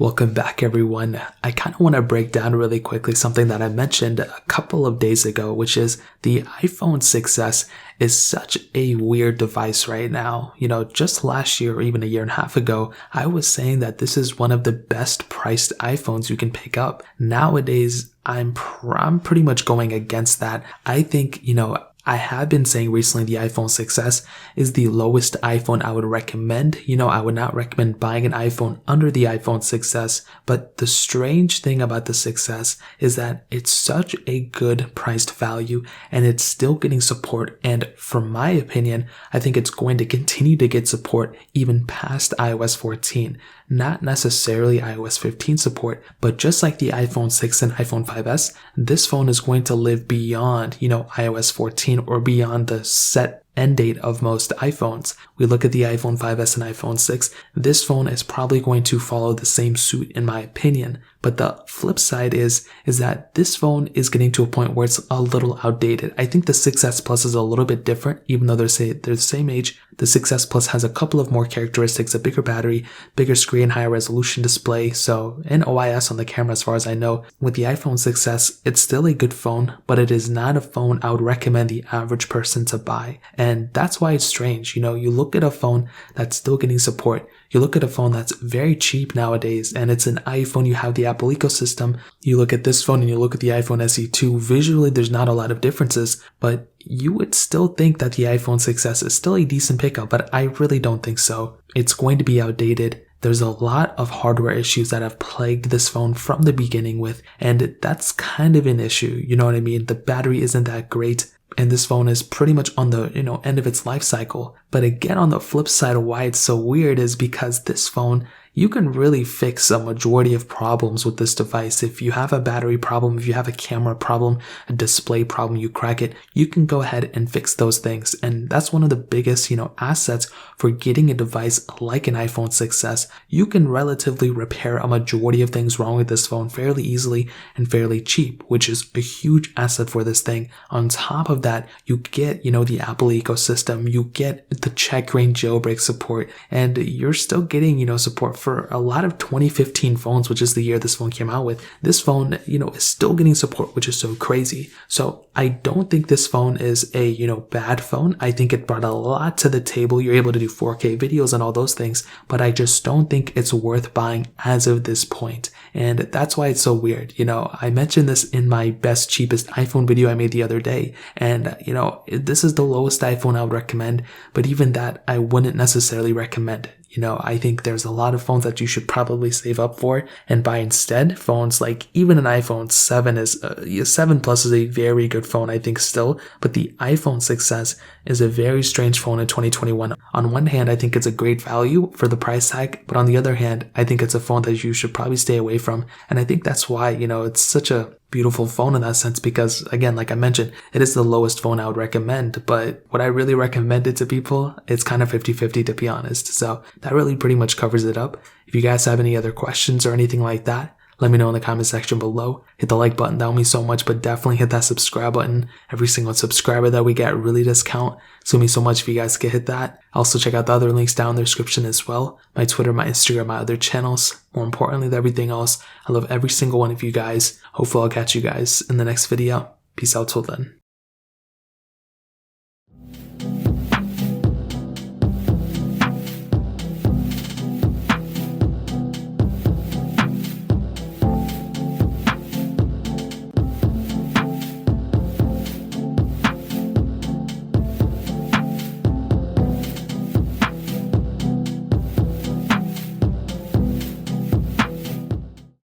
Welcome back, everyone. I kind of want to break down really quickly something that I mentioned a couple of days ago, which is the iPhone 6s is such a weird device right now. Just last year or even a year and a half ago, I was saying that this is one of the best priced iPhones you can pick up. Nowadays, I'm pretty much going against that. I think, I have been saying recently the iPhone 6s is the lowest iPhone I would recommend. I would not recommend buying an iPhone under the iPhone 6s, but the strange thing about the 6s is that it's such a good priced value and it's still getting support. And from my opinion, I think it's going to continue to get support even past iOS 14. Not necessarily iOS 15 support, but just like the iPhone 6 and iPhone 5s, this phone is going to live beyond, iOS 14 or beyond the set end date of most iPhones. We look at the iPhone 5s and iPhone 6, this phone is probably going to follow the same suit in my opinion. But the flip side is that this phone is getting to a point where it's a little outdated. I think the 6s Plus is a little bit different, even though they're the same age. The 6s Plus has a couple of more characteristics, a bigger battery, bigger screen, higher resolution display, and OIS on the camera as far as I know. With the iPhone 6s, it's still a good phone, but it is not a phone I would recommend the average person to buy. And that's why it's strange. You look at a phone that's still getting support. You look at a phone that's very cheap nowadays, and it's an iPhone. You have the Apple ecosystem. You look at this phone and you look at the iPhone SE2. Visually, there's not a lot of differences, but you would still think that the iPhone 6s is still a decent pickup, but I really don't think so. It's going to be outdated. There's a lot of hardware issues that have plagued this phone from the beginning with, and that's kind of an issue. You know what I mean? The battery isn't that great. And this phone is pretty much on the, end of its life cycle. But again, on the flip side of why it's so weird is because this phone, you can really fix a majority of problems with this device. If you have a battery problem, if you have a camera problem, a display problem, you crack it, you can go ahead and fix those things. And that's one of the biggest, assets for getting a device like an iPhone 6s. You can relatively repair a majority of things wrong with this phone fairly easily and fairly cheap, which is a huge asset for this thing. On top of that, you get, the Apple ecosystem, you get the checkra jailbreak support, and you're still getting, support for a lot of 2015 phones, which is the year this phone came out with. This phone, is still getting support, which is so crazy. So I don't think this phone is a, bad phone. I think it brought a lot to the table. You're able to do 4K videos and all those things, but I just don't think it's worth buying as of this point. And that's why it's so weird. I mentioned this in my best cheapest iPhone video I made the other day. And, this is the lowest iPhone I would recommend, but even that I wouldn't necessarily recommend. I think there's a lot of phones that you should probably save up for and buy instead. Phones like even an iPhone 7 7 Plus is a very good phone, I think still, but the iPhone 6s is a very strange phone in 2021. On one hand, I think it's a great value for the price tag, but on the other hand, I think it's a phone that you should probably stay away from. And I think that's why, it's such a beautiful phone in that sense, because again, like I mentioned, it is the lowest phone I would recommend, but would I really recommend it to people? It's kind of 50-50 to be honest. So that really pretty much covers it up. If you guys have any other questions or anything like that, let me know in the comment section below. Hit the like button, that would mean so much, but definitely hit that subscribe button. Every single subscriber that we get really does count. So it means so much if you guys could hit that. Also check out the other links down in the description as well. My Twitter, my Instagram, my other channels. More importantly than everything else, I love every single one of you guys. Hopefully I'll catch you guys in the next video. Peace out till then.